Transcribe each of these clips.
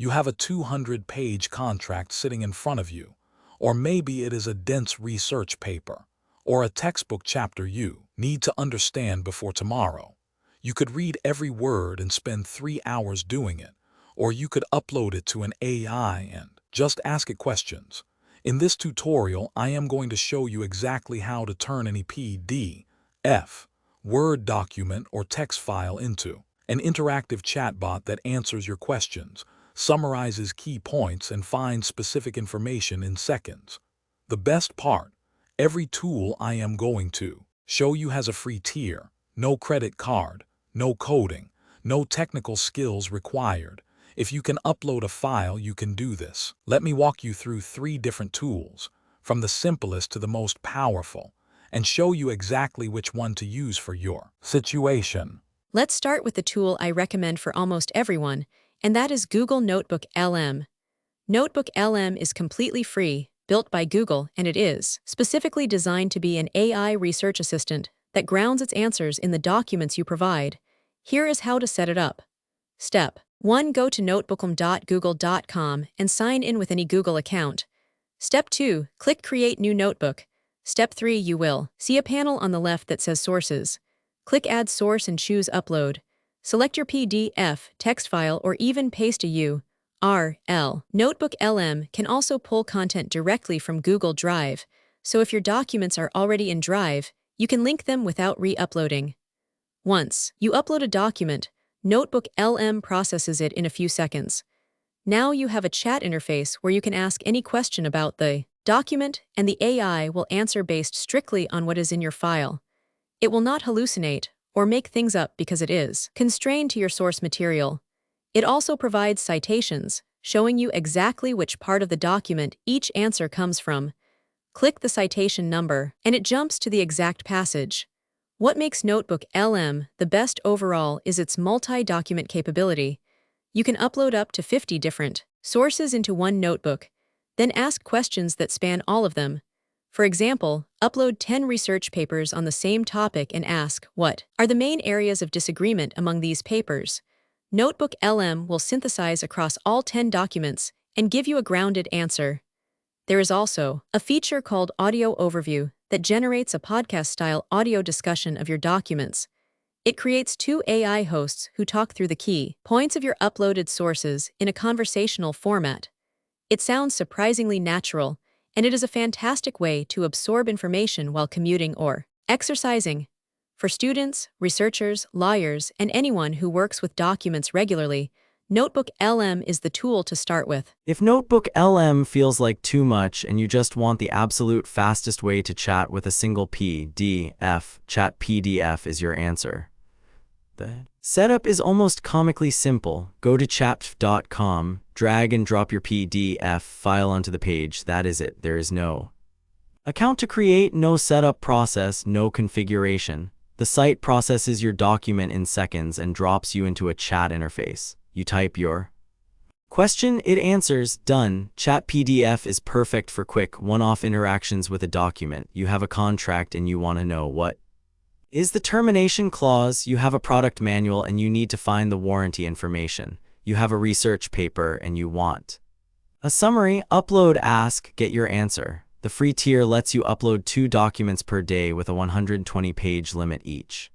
You have a 200-page contract sitting in front of you, or maybe it is a dense research paper, or a textbook chapter you need to understand before tomorrow. You could read every word and spend 3 hours doing it, or you could upload it to an AI and just ask it questions. In this tutorial, I am going to show you exactly how to turn any PDF, Word document, or text file into an interactive chatbot that answers your questions, summarizes key points, and finds specific information in seconds. The best part, every tool I am going to show you has a free tier, no credit card, no coding, no technical skills required. If you can upload a file, you can do this. Let me walk you through 3 different tools, from the simplest to the most powerful, and show you exactly which one to use for your situation. Let's start with the tool I recommend for almost everyone, and that is Google NotebookLM. NotebookLM is completely free, built by Google, and it is specifically designed to be an AI research assistant that grounds its answers in the documents you provide. Here is how to set it up. Step 1. Go to notebooklm.google.com and sign in with any Google account. Step 2. Click Create New Notebook. Step 3. You will see a panel on the left that says Sources. Click Add Source and choose Upload. Select your PDF, text file, or even paste a URL. NotebookLM can also pull content directly from Google Drive, so if your documents are already in Drive, you can link them without re-uploading. Once you upload a document, NotebookLM processes it in a few seconds. Now you have a chat interface where you can ask any question about the document, and the AI will answer based strictly on what is in your file. It will not hallucinate or make things up because it is constrained to your source material. It also provides citations, showing you exactly which part of the document each answer comes from. Click the citation number, and it jumps to the exact passage. What makes NotebookLM the best overall is its multi-document capability. You can upload up to 50 different sources into one notebook, then ask questions that span all of them. For example, upload 10 research papers on the same topic and ask, what are the main areas of disagreement among these papers? NotebookLM will synthesize across all 10 documents and give you a grounded answer. There is also a feature called Audio Overview that generates a podcast-style audio discussion of your documents. It creates 2 AI hosts who talk through the key points of your uploaded sources in a conversational format. It sounds surprisingly natural, and it is a fantastic way to absorb information while commuting or exercising. For students, researchers, lawyers, and anyone who works with documents regularly, NotebookLM is the tool to start with. If NotebookLM feels like too much and you just want the absolute fastest way to chat with a single PDF, ChatPDF is your answer. The setup is almost comically simple. Go to chat.com, drag and drop your PDF file onto the page. That is it. There is no account to create, no setup process, no configuration. The site processes your document in seconds and drops you into a chat interface. You type your question, it answers, done. ChatPDF is perfect for quick, one-off interactions with a document. You have a contract and you want to know what is the termination clause. You have a product manual and you need to find the warranty information. You have a research paper and you want a summary. Upload, ask, get your answer. The free tier lets you upload 2 documents per day with a 120-page limit each.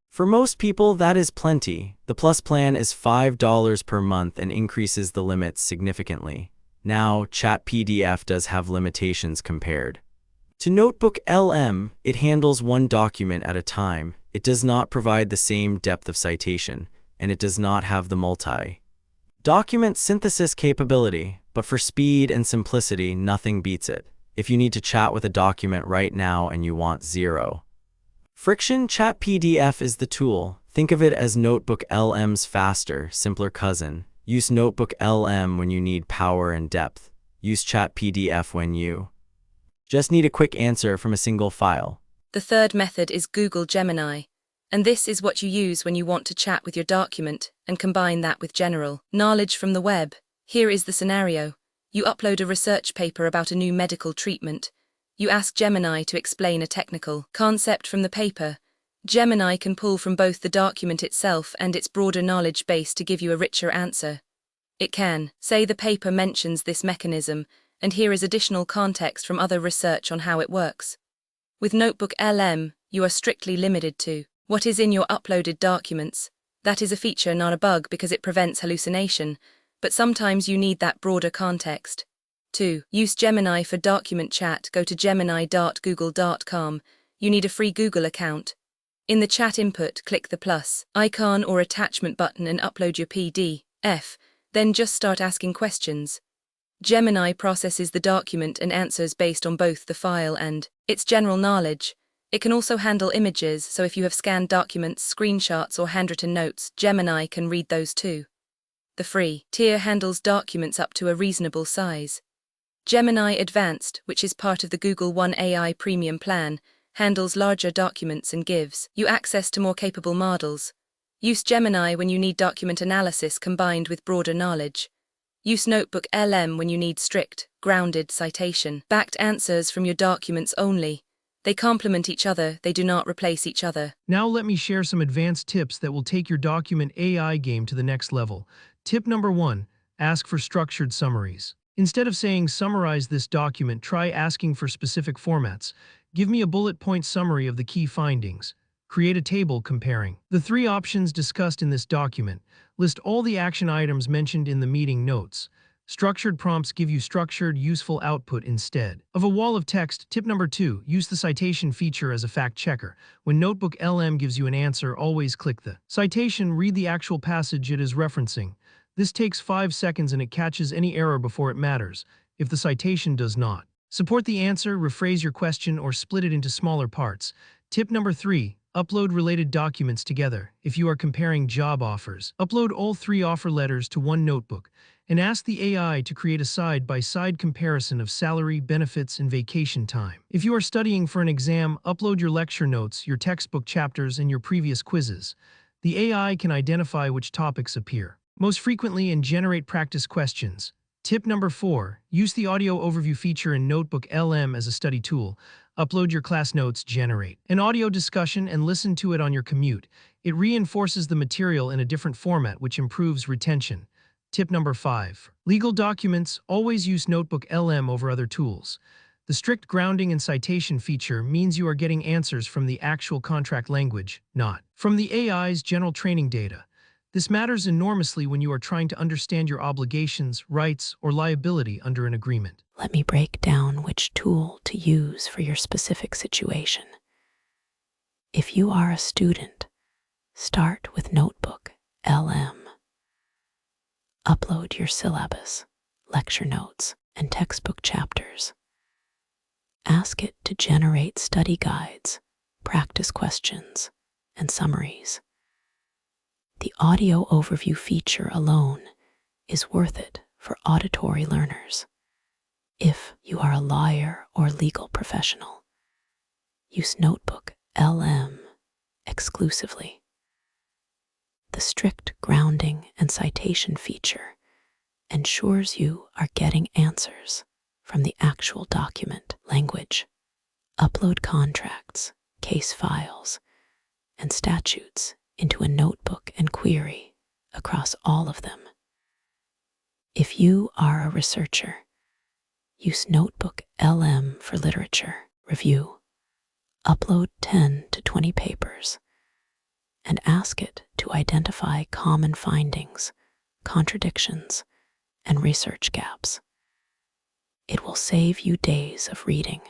For most people, that is plenty. The Plus plan is $5 per month and increases the limits significantly. Now, ChatPDF does have limitations compared to NotebookLM. It handles 1 document at a time. It does not provide the same depth of citation, and it does not have the multi-document synthesis capability. But for speed and simplicity, nothing beats it. If you need to chat with a document right now and you want 0 friction, ChatPDF is the tool. Think of it as NotebookLM's faster, simpler cousin. Use NotebookLM when you need power and depth. Use ChatPDF when you just need a quick answer from a single file. The third method is Google Gemini, and this is what you use when you want to chat with your document and combine that with general knowledge from the web. Here is the scenario. You upload a research paper about a new medical treatment. You ask Gemini to explain a technical concept from the paper. Gemini can pull from both the document itself and its broader knowledge base to give you a richer answer. It can. Say the paper mentions this mechanism, and here is additional context from other research on how it works. With NotebookLM, you are strictly limited to what is in your uploaded documents. That is a feature, not a bug, because it prevents hallucination, but sometimes you need that broader context. 2. Use Gemini for document chat. Go to gemini.google.com. You need a free Google account. In the chat input, click the plus icon or attachment button and upload your PDF. Then just start asking questions. Gemini processes the document and answers based on both the file and its general knowledge. It can also handle images, so if you have scanned documents, screenshots, or handwritten notes, Gemini can read those too. The free tier handles documents up to a reasonable size. Gemini Advanced, which is part of the Google One AI Premium plan, handles larger documents and gives you access to more capable models. Use Gemini when you need document analysis combined with broader knowledge. Use NotebookLM when you need strict, grounded citation-backed answers from your documents only. They complement each other, they do not replace each other. Now let me share some advanced tips that will take your document AI game to the next level. Tip number 1, ask for structured summaries. Instead of saying summarize this document, try asking for specific formats. Give me a bullet point summary of the key findings. Create a table comparing the 3 options discussed in this document. List all the action items mentioned in the meeting notes. Structured prompts give you structured, useful output instead of a wall of text. Tip number 2, use the citation feature as a fact checker. When NotebookLM gives you an answer, always click the citation, read the actual passage it is referencing. This takes 5 seconds and it catches any error before it matters. If the citation does not support the answer, rephrase your question or split it into smaller parts. Tip number 3, upload related documents together. If you are comparing job offers, upload all 3 offer letters to one notebook and ask the AI to create a side-by-side comparison of salary, benefits, and vacation time. If you are studying for an exam, upload your lecture notes, your textbook chapters, and your previous quizzes. The AI can identify which topics appear most frequently and generate practice questions. Tip number 4, use the audio overview feature in NotebookLM as a study tool. Upload your class notes, generate an audio discussion, and listen to it on your commute. It reinforces the material in a different format, which improves retention. Tip number 5, legal documents. Always use NotebookLM over other tools. The strict grounding and citation feature means you are getting answers from the actual contract language, not from the AI's general training data. This matters enormously when you are trying to understand your obligations, rights, or liability under an agreement. Let me break down which tool to use for your specific situation. If you are a student, start with NotebookLM. Upload your syllabus, lecture notes, and textbook chapters. Ask it to generate study guides, practice questions, and summaries. The audio overview feature alone is worth it for auditory learners. If you are a lawyer or legal professional, use NotebookLM exclusively. The strict grounding and citation feature ensures you are getting answers from the actual document language. Upload contracts, case files, and statutes into a notebook and query across all of them. If you are a researcher, use NotebookLM for literature review. Upload 10 to 20 papers and ask it to identify common findings, contradictions, and research gaps. It will save you days of reading.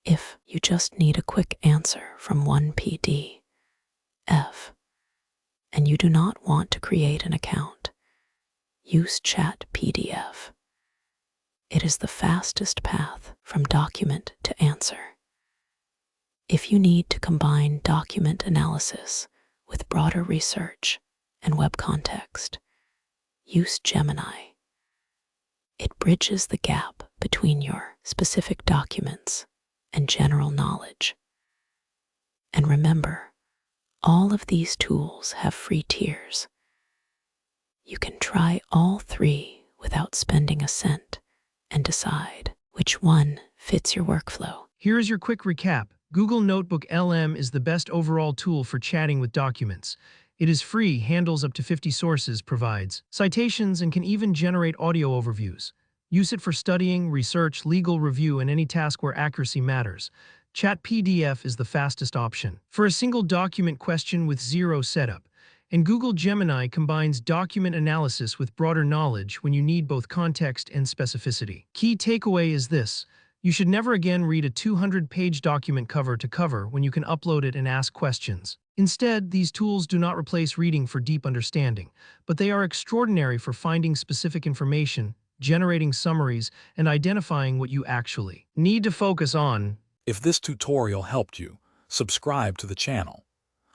If you just need a quick answer from one PDF, and you do not want to create an account, use ChatPDF. It is the fastest path from document to answer. If you need to combine document analysis with broader research and web context, use Gemini. It bridges the gap between your specific documents and general knowledge. And remember, all of these tools have free tiers. You can try all 3 without spending a cent and decide which one fits your workflow. Here is your quick recap. Google NotebookLM is the best overall tool for chatting with documents. It is free, handles up to 50 sources, provides citations, and can even generate audio overviews. Use it for studying, research, legal review, and any task where accuracy matters. ChatPDF is the fastest option for a single document question with zero setup. And Google Gemini combines document analysis with broader knowledge when you need both context and specificity. Key takeaway is this: you should never again read a 200-page document cover to cover when you can upload it and ask questions. Instead, these tools do not replace reading for deep understanding, but they are extraordinary for finding specific information, generating summaries, and identifying what you actually need to focus on. If this tutorial helped you, subscribe to the channel.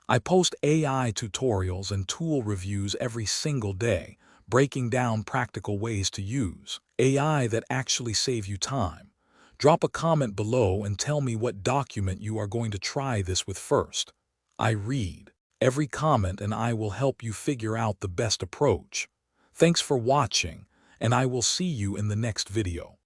I post AI tutorials and tool reviews every single day, breaking down practical ways to use AI that actually save you time. Drop a comment below and tell me what document you are going to try this with first. I read every comment and I will help you figure out the best approach. Thanks for watching, and I will see you in the next video.